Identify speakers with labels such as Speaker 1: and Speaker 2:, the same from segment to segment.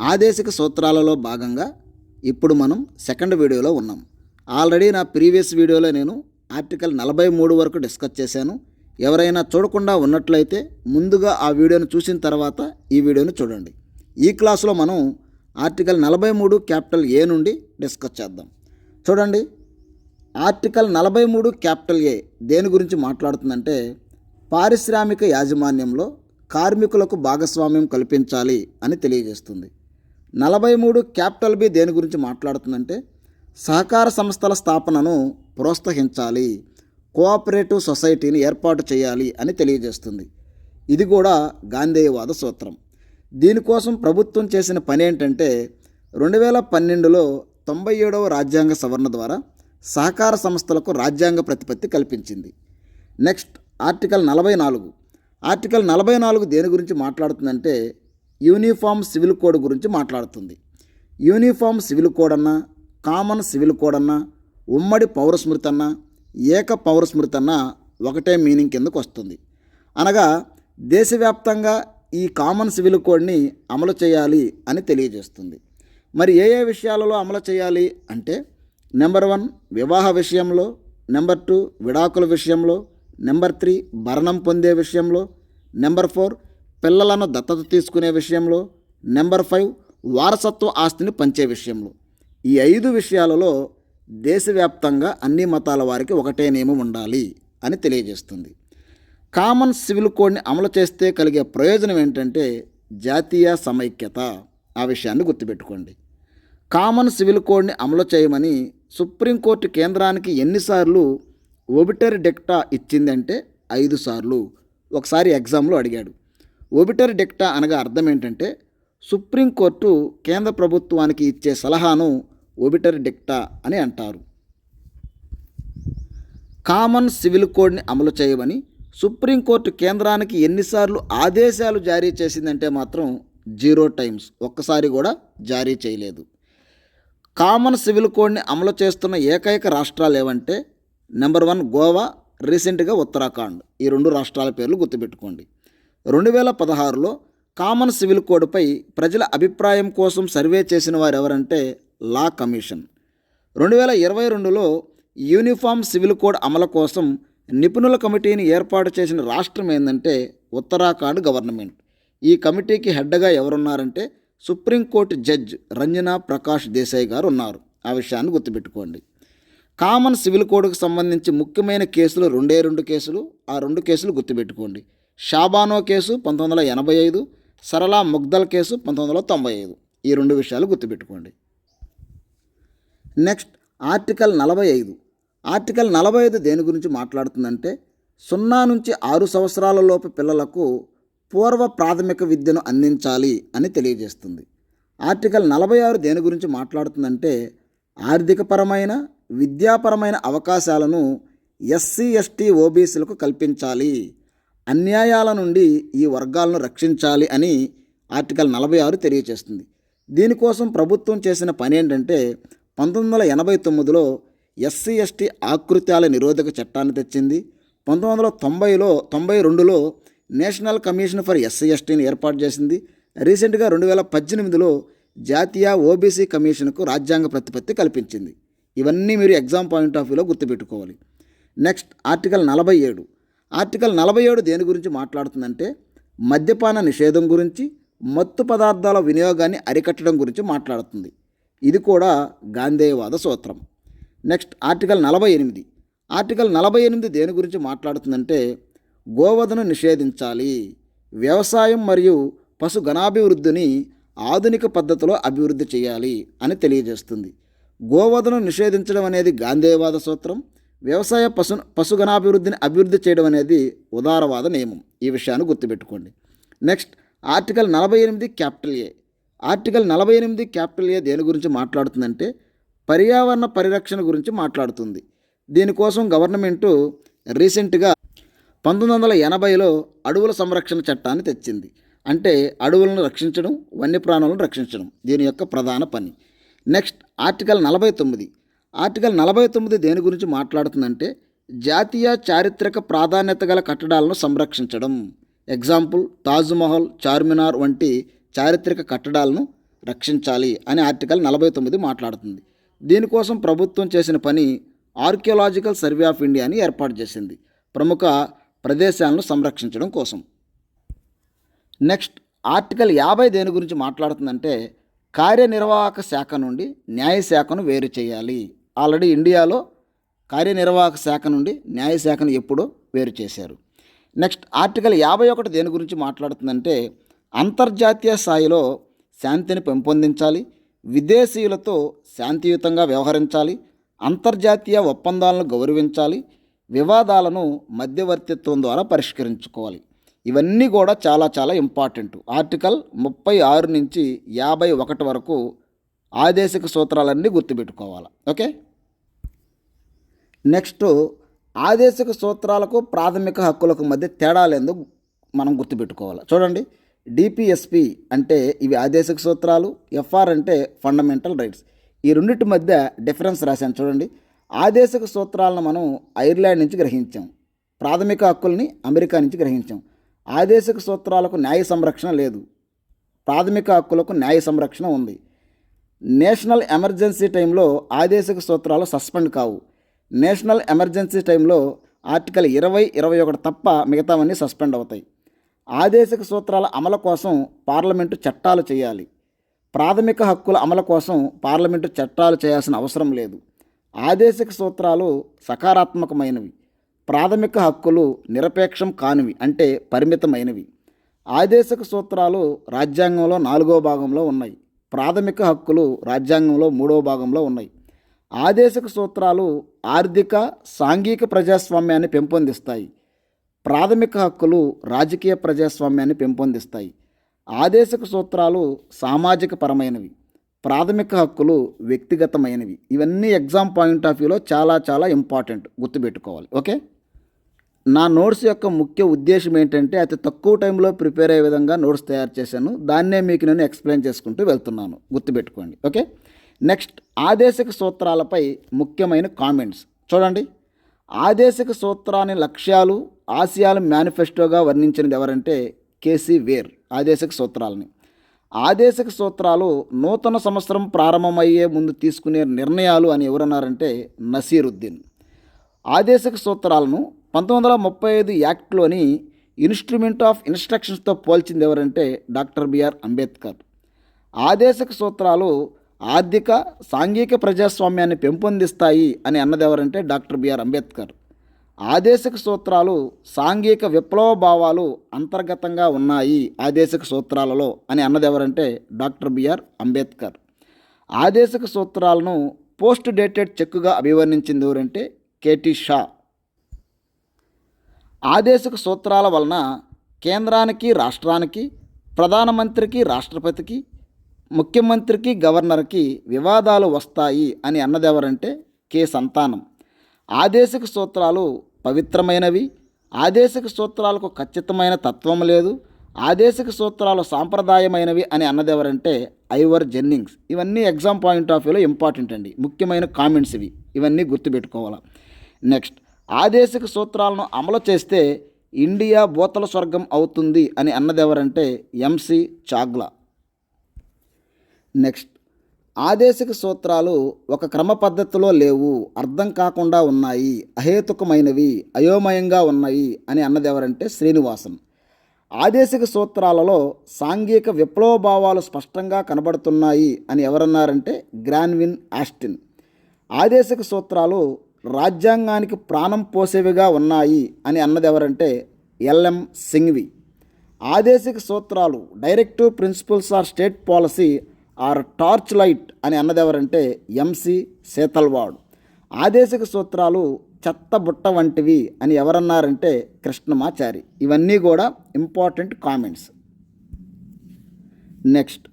Speaker 1: ఆదేశిక సూత్రాలలో భాగంగా ఇప్పుడు మనం సెకండ్ వీడియోలో ఉన్నాం. ఆల్రెడీ నా ప్రీవియస్ వీడియోలో నేను ఆర్టికల్ 43 వరకు డిస్కస్ చేశాను. ఎవరైనా చూడకుండా ఉన్నట్లయితే ముందుగా ఆ వీడియోను చూసిన తర్వాత ఈ వీడియోను చూడండి. ఈ క్లాసులో మనం ఆర్టికల్ 43 క్యాపిటల్ ఏ నుండి డిస్కస్ చేద్దాం. చూడండి, ఆర్టికల్ 43 క్యాపిటల్ ఏ దేని గురించి మాట్లాడుతుందంటే పారిశ్రామిక యాజమాన్యంలో కార్మికులకు భాగస్వామ్యం కల్పించాలి అని తెలియజేస్తుంది. 43 క్యాపిటల్ బి దేని గురించి మాట్లాడుతుందంటే సహకార సంస్థల స్థాపనను ప్రోత్సహించాలి, కోఆపరేటివ్ సొసైటీని ఏర్పాటు చేయాలి అని తెలియజేస్తుంది. ఇది కూడా గాంధేయవాద సూత్రం. దీనికోసం ప్రభుత్వం చేసిన పని ఏంటంటే 2012లో 97వ రాజ్యాంగ సవరణ ద్వారా సహకార సంస్థలకు రాజ్యాంగ ప్రతిపత్తి కల్పించింది. Next article 44. ఆర్టికల్ 44 దేని గురించి మాట్లాడుతుందంటే యూనిఫామ్ సివిల్ కోడ్ గురించి మాట్లాడుతుంది. యూనిఫామ్ సివిల్ కోడ్ అన్నా, కామన్ సివిల్ కోడ్ అన్నా, ఉమ్మడి పౌరస్మృతి అన్నా, ఏక పౌరస్మృతి అన్నా ఒకటే మీనింగ్ కిందకు వస్తుంది. అనగా దేశవ్యాప్తంగా ఈ కామన్ సివిల్ కోడ్ని అమలు చేయాలి అని తెలియజేస్తుంది. మరి ఏ ఏ విషయాలలో అమలు చేయాలి అంటే నెంబర్ 1 వివాహ విషయంలో, నెంబర్ 2 విడాకుల విషయంలో, నెంబర్ 3 భరణం పొందే విషయంలో, నెంబర్ 4 పిల్లలను దత్తత తీసుకునే విషయంలో, నెంబర్ 5 వారసత్వ ఆస్తిని పంచే విషయంలో. ఈ 5 విషయాలలో దేశవ్యాప్తంగా అన్ని మతాల వారికి ఒకటే నియమం ఉండాలి అని తెలియజేస్తుంది. కామన్ సివిల్ కోడ్ని అమలు చేస్తే కలిగే ప్రయోజనం ఏంటంటే జాతీయ సమైక్యత. ఆ విషయాన్ని గుర్తుపెట్టుకోండి. కామన్ సివిల్ కోడ్ని అమలు చేయమని సుప్రీంకోర్టు కేంద్రానికి ఎన్నిసార్లు ఒబిటర్ డిక్టా ఇచ్చిందంటే 5 సార్లు. ఒకసారి ఎగ్జామ్లో అడిగాడు. ఒబిటర్ డిక్టా అనగా అర్థం ఏంటంటే సుప్రీంకోర్టు కేంద్ర ప్రభుత్వానికి ఇచ్చే సలహాను ఒబిటర్ డిక్టా అని అంటారు. కామన్ సివిల్ కోడ్ని అమలు చేయమని సుప్రీంకోర్టు కేంద్రానికి ఎన్నిసార్లు ఆదేశాలు జారీ చేసిందంటే మాత్రం 0 టైమ్స్, ఒక్కసారి కూడా జారీ చేయలేదు. కామన్ సివిల్ కోడ్ని అమలు చేస్తున్న ఏకైక రాష్ట్రాలు ఏవంటే నెంబర్ 1 గోవా, రీసెంట్గా ఉత్తరాఖండ్. ఈ 2 రాష్ట్రాల పేర్లు గుర్తుపెట్టుకోండి. 2016లో కామన్ సివిల్ కోడ్పై ప్రజల అభిప్రాయం కోసం సర్వే చేసిన వారు ఎవరంటే లా కమిషన్. 2022లో యూనిఫామ్ సివిల్ కోడ్ అమలు కోసం నిపుణుల కమిటీని ఏర్పాటు చేసిన రాష్ట్రం ఏంటంటే ఉత్తరాఖండ్ గవర్నమెంట్. ఈ కమిటీకి హెడ్గా ఎవరున్నారంటే సుప్రీంకోర్టు జడ్జ్ రంజనా ప్రకాష్ దేశాయ్ గారు ఉన్నారు. ఆ విషయాన్ని గుర్తుపెట్టుకోండి. కామన్ సివిల్ కోడ్కు సంబంధించి ముఖ్యమైన కేసులు 2 కేసులు. ఆ 2 కేసులు గుర్తుపెట్టుకోండి. Shah Bano case 1985, Sarla Mudgal case 1995. ఈ 2 విషయాలు గుర్తుపెట్టుకోండి. Next article 45. ఆర్టికల్ 45 దేని గురించి మాట్లాడుతుందంటే 0 నుంచి 6 సంవత్సరాల లోపు పిల్లలకు పూర్వ ప్రాథమిక విద్యను అందించాలి అని తెలియజేస్తుంది. ఆర్టికల్ 46 దేని గురించి మాట్లాడుతుందంటే ఆర్థికపరమైన, విద్యాపరమైన అవకాశాలను ఎస్సీ, ఎస్టీ, ఓబీసీలకు కల్పించాలి, అన్యాయాల నుండి ఈ వర్గాలను రక్షించాలి అని ఆర్టికల్ 46 తెలియజేస్తుంది. దీనికోసం ప్రభుత్వం చేసిన పని ఏంటంటే 1989లో ఎస్సీ, ఎస్టీ ఆకృత్యాల నిరోధక చట్టాన్ని తెచ్చింది. 1992లో నేషనల్ కమిషన్ ఫర్ ఎస్సీ, ఎస్టీని ఏర్పాటు చేసింది. రీసెంట్గా 2018లో జాతీయ ఓబీసీ కమిషన్కు రాజ్యాంగ ప్రతిపత్తి కల్పించింది. ఇవన్నీ మీరు ఎగ్జామ్ పాయింట్ ఆఫ్ వ్యూలో గుర్తుపెట్టుకోవాలి. Next article 47. ఆర్టికల్ 47 దేని గురించి మాట్లాడుతుందంటే మద్యపాన నిషేధం గురించి, మత్తు పదార్థాల వినియోగాన్ని అరికట్టడం గురించి మాట్లాడుతుంది. ఇది కూడా గాంధేయవాద సూత్రం. Next article 48. ఆర్టికల్ 48 దేని గురించి మాట్లాడుతుందంటే గోవధను నిషేధించాలి, వ్యవసాయం మరియు పశు గణాభివృద్ధిని ఆధునిక పద్ధతిలో అభివృద్ధి చేయాలి అని తెలియజేస్తుంది. గోవధను నిషేధించడం అనేది గాంధేయవాద సూత్రం, వ్యవసాయ పశుగణాభివృద్ధిని అభివృద్ధి చేయడం అనేది ఉదారవాద నియమం. ఈ విషయాన్ని గుర్తుపెట్టుకోండి. నెక్స్ట్ ఆర్టికల్ 48 క్యాపిటల్ ఏ. ఆర్టికల్ 48 క్యాపిటల్ ఏ దేని గురించి మాట్లాడుతుందంటే పర్యావరణ పరిరక్షణ గురించి మాట్లాడుతుంది. దీనికోసం గవర్నమెంటు రీసెంట్గా 1980లో అడవుల సంరక్షణ చట్టాన్ని తెచ్చింది. అంటే అడవులను రక్షించడం, వన్యప్రాణులను రక్షించడం దీని యొక్క ప్రధాన పని. Next article 49. ఆర్టికల్ 49 దేని గురించి మాట్లాడుతుందంటే జాతీయ చారిత్రక ప్రాధాన్యత గల కట్టడాలను సంరక్షించడం. ఎగ్జాంపుల్ తాజ్మహల్, చార్మినార్ వంటి చారిత్రక కట్టడాలను రక్షించాలి అని ఆర్టికల్ 49 మాట్లాడుతుంది. దీనికోసం ప్రభుత్వం చేసిన పని ఆర్కియాలజికల్ సర్వే ఆఫ్ ఇండియాని ఏర్పాటు చేసింది, ప్రముఖ ప్రదేశాలను సంరక్షించడం కోసం. నెక్స్ట్ ఆర్టికల్ 50 దేని గురించి మాట్లాడుతుందంటే కార్యనిర్వాహక శాఖ నుండి న్యాయశాఖను వేరు చేయాలి. ఆల్రెడీ ఇండియాలో కార్యనిర్వాహక శాఖ నుండి న్యాయశాఖను ఎప్పుడో వేరు చేశారు. నెక్స్ట్ ఆర్టికల్ 51 దేని గురించి మాట్లాడుతుందంటే అంతర్జాతీయ స్థాయిలో శాంతిని పెంపొందించాలి, విదేశీయులతో శాంతియుతంగా వ్యవహరించాలి, అంతర్జాతీయ ఒప్పందాలను గౌరవించాలి, వివాదాలను మధ్యవర్తిత్వం ద్వారా పరిష్కరించుకోవాలి. ఇవన్నీ కూడా చాలా చాలా ఇంపార్టెంట్. ఆర్టికల్ 36 నుంచి 51 వరకు ఆదేశిక సూత్రాలన్నీ గుర్తుపెట్టుకోవాలి. ఓకే. నెక్స్ట్ ఆదేశిక సూత్రాలకు ప్రాథమిక హక్కులకు మధ్య తేడాలేందో మనం గుర్తుపెట్టుకోవాలి. చూడండి, డిపిఎస్పి అంటే ఇవి ఆదేశిక సూత్రాలు, ఎఫ్ఆర్ అంటే ఫండమెంటల్ రైట్స్. ఈ రెండింటి మధ్య డిఫరెన్స్ రాశాను చూడండి. ఆదేశిక సూత్రాలను మనం ఐర్లాండ్ నుంచి గ్రహించాం, ప్రాథమిక హక్కుల్ని అమెరికా నుంచి గ్రహించాం. ఆదేశిక సూత్రాలకు న్యాయ సంరక్షణ లేదు, ప్రాథమిక హక్కులకు న్యాయ సంరక్షణ ఉంది. నేషనల్ ఎమర్జెన్సీ టైంలో ఆదేశిక సూత్రాలు సస్పెండ్ కావు. నేషనల్ ఎమర్జెన్సీ టైంలో ఆర్టికల్ 20, 21 తప్ప మిగతావన్నీ సస్పెండ్ అవుతాయి. ఆదేశిక సూత్రాల అమలు కోసం పార్లమెంటు చట్టాలు చేయాలి. ప్రాథమిక హక్కుల అమలు కోసం పార్లమెంటు చట్టాలు చేయాల్సిన అవసరం లేదు. ఆదేశిక సూత్రాలు సకారాత్మకమైనవి, ప్రాథమిక హక్కులు నిరపేక్షం కానివి అంటే పరిమితమైనవి. ఆదేశిక సూత్రాలు రాజ్యాంగంలో 4వ భాగంలో ఉన్నాయి, ప్రాథమిక హక్కులు రాజ్యాంగంలో 3వ భాగంలో ఉన్నాయి. ఆదేశిక సూత్రాలు ఆర్థిక సాంఘిక ప్రజాస్వామ్యాన్ని పెంపొందిస్తాయి, ప్రాథమిక హక్కులు రాజకీయ ప్రజాస్వామ్యాన్ని పెంపొందిస్తాయి. ఆదేశిక సూత్రాలు సామాజిక పరమైనవి, ప్రాథమిక హక్కులు వ్యక్తిగతమైనవి. ఇవన్నీ ఎగ్జామ్ పాయింట్ ఆఫ్ వ్యూలో చాలా చాలా ఇంపార్టెంట్, గుర్తుపెట్టుకోవాలి. ఓకే. నా నోట్స్ యొక్క ముఖ్య ఉద్దేశం ఏంటంటే అతి తక్కువ టైంలో ప్రిపేర్ అయ్యే విధంగా నోట్స్ తయారు చేశాను, దాన్నే మీకు నేను ఎక్స్ప్లెయిన్ చేసుకుంటూ వెళ్తున్నాను, గుర్తుపెట్టుకోండి. ఓకే. నెక్స్ట్ ఆదేశిక సూత్రాలపై ముఖ్యమైన కామెంట్స్ చూడండి. ఆదేశిక సూత్రాన్ని లక్ష్యాలు ఆశయాలు మేనిఫెస్టోగా వర్ణించినది ఎవరంటే కేసీ వేర్. ఆదేశిక సూత్రాలని ఆదేశిక సూత్రాలు నూతన సంవత్సరం ప్రారంభమయ్యే ముందు తీసుకునే నిర్ణయాలు అని ఎవరన్నారంటే నసీరుద్దీన్. ఆదేశిక సూత్రాలను 1935 యాక్ట్లోని ఇన్స్ట్రుమెంట్ ఆఫ్ ఇన్స్ట్రక్షన్స్తో పోల్చింది ఎవరంటే డాక్టర్ బిఆర్ అంబేద్కర్. ఆదేశిక సూత్రాలు ఆర్థిక సాంఘిక ప్రజాస్వామ్యాన్ని పెంపొందిస్తాయి అని అన్నది ఎవరంటే డాక్టర్ బిఆర్ అంబేద్కర్. ఆదేశిక సూత్రాలు సాంఘిక విప్లవ భావాలు అంతర్గతంగా ఉన్నాయి ఆదేశిక సూత్రాలలో అని అన్నది ఎవరంటే డాక్టర్ బిఆర్ అంబేద్కర్. ఆదేశిక సూత్రాలను పోస్ట్ డేటెడ్ చెక్కుగా అభివర్ణించింది ఎవరంటే కేటీ షా. ఆదేశిక సూత్రాల వలన కేంద్రానికి రాష్ట్రానికి, ప్రధానమంత్రికి రాష్ట్రపతికి, ముఖ్యమంత్రికి గవర్నర్కి వివాదాలు వస్తాయి అని అన్నదెవరంటే కె సంతానం. ఆదేశిక సూత్రాలు పవిత్రమైనవి, ఆదేశిక సూత్రాలకు ఖచ్చితమైన తత్వం లేదు, ఆదేశిక సూత్రాలు సాంప్రదాయమైనవి అని అన్నదెవరంటే ఐవర్ జెన్నింగ్స్. ఇవన్నీ ఎగ్జామ్ పాయింట్ ఆఫ్ వ్యూలో ఇంపార్టెంట్ అండి, ముఖ్యమైన కామెంట్స్ ఇవన్నీ గుర్తుపెట్టుకోవాలి. నెక్స్ట్ ఆదేశిక సూత్రాలను అమలు చేస్తే ఇండియా భూతల స్వర్గం అవుతుంది అని అన్నదెవరంటే ఎంసి చాగ్లా. నెక్స్ట్ ఆదేశిక సూత్రాలు ఒక క్రమ పద్ధతిలో లేవు, అర్థం కాకుండా ఉన్నాయి, అహేతుకమైనవి, అయోమయంగా ఉన్నాయి అని అన్నదెవరంటే శ్రీనివాసన్. ఆదేశిక సూత్రాలలో సాంఘిక విప్లవ భావాలు స్పష్టంగా కనబడుతున్నాయి అని ఎవరన్నారంటే గ్రాన్విన్ ఆస్టిన్. ఆదేశిక సూత్రాలు రాజ్యాంగానికి ప్రాణం పోసేవిగా ఉన్నాయి అని అన్నదెవరంటే ఎల్ఎం సింఘ్వి. ఆదేశిక సూత్రాలు directive principles are state policy are torch light అని అన్నదెవరంటే ఎంసి సేతల్వాడ్. ఆదేశిక సూత్రాలు చెత్త బుట్ట వంటివి అని ఎవరన్నారంటే కృష్ణమాచారి. ఇవన్నీ కూడా ఇంపార్టెంట్ కామెంట్స్. నెక్స్ట్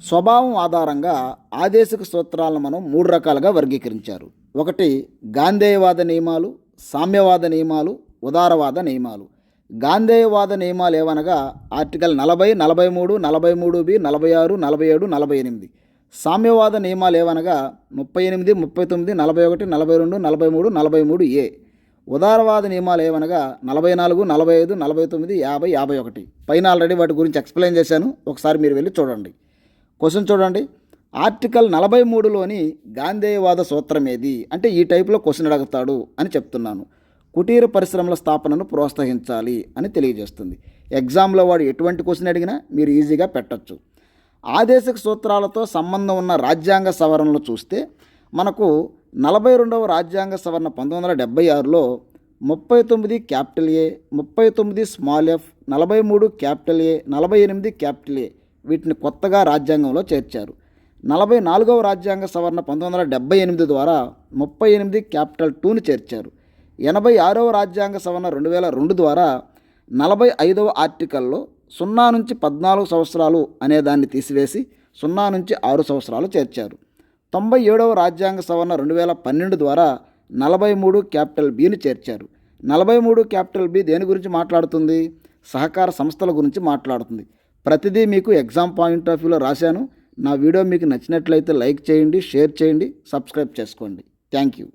Speaker 1: స్వభావం ఆధారంగా ఆదేశిక సూత్రాలను మనం 3 రకాలుగా వర్గీకరించారు. ఒకటి గాంధేయవాద నియమాలు, సామ్యవాద నియమాలు, ఉదారవాద నియమాలు. గాంధేయవాద నియమాలు ఏవనగా ఆర్టికల్ 40, 43, 43B, 46, 47, 48. సామ్యవాద నియమాలు ఏవనగా 38, 39, 41, 42, 43, 43A. ఉదారవాద నియమాలు ఏవనగా 44, 45, 49, 50, 51. పైన ఆల్రెడీ వాటి గురించి ఎక్స్ప్లెయిన్ చేశాను, ఒకసారి మీరు వెళ్ళి చూడండి. క్వశ్చన్ చూడండి, ఆర్టికల్ 43లోని గాంధేయవాద సూత్రం ఏది అంటే ఈ టైప్లో క్వశ్చన్ అడుగుతాడు అని చెప్తున్నాను. కుటీర పరిశ్రమల స్థాపనను ప్రోత్సహించాలి అని తెలియజేస్తుంది. ఎగ్జామ్లో వాడు ఎటువంటి క్వశ్చన్ అడిగినా మీరు ఈజీగా పెట్టచ్చు. ఆదేశిక సూత్రాలతో సంబంధం ఉన్న రాజ్యాంగ సవరణలు చూస్తే మనకు 42వ రాజ్యాంగ సవరణ 1976లో 39 క్యాపిటల్ ఏ, 39 స్మాల్ ఎఫ్, 43 క్యాపిటల్ ఏ, 48 క్యాపిటల్ ఏ వీటిని కొత్తగా రాజ్యాంగంలో చేర్చారు. 44వ రాజ్యాంగ సవరణ 1978 ద్వారా 38 క్యాపిటల్ 2ని చేర్చారు. 86వ రాజ్యాంగ సవరణ 2002 ద్వారా 45వ ఆర్టికల్లో 0 నుంచి 14 సంవత్సరాలు అనేదాన్ని తీసివేసి 0 నుంచి 6 సంవత్సరాలు చేర్చారు. 97వ రాజ్యాంగ సవరణ 2012 ద్వారా 43 క్యాపిటల్ బిని చేర్చారు. 43 క్యాపిటల్ బి దేని గురించి మాట్లాడుతుంది? సహకార సంస్థల గురించి మాట్లాడుతుంది. ప్రతిదీ మీకు ఎగ్జామ్ పాయింట్ ఆఫ్ వ్యూలో రాశాను. నా వీడియో మీకు నచ్చినట్లయితే లైక్ చేయండి, షేర్ చేయండి, సబ్స్క్రైబ్ చేసుకోండి. Thank you.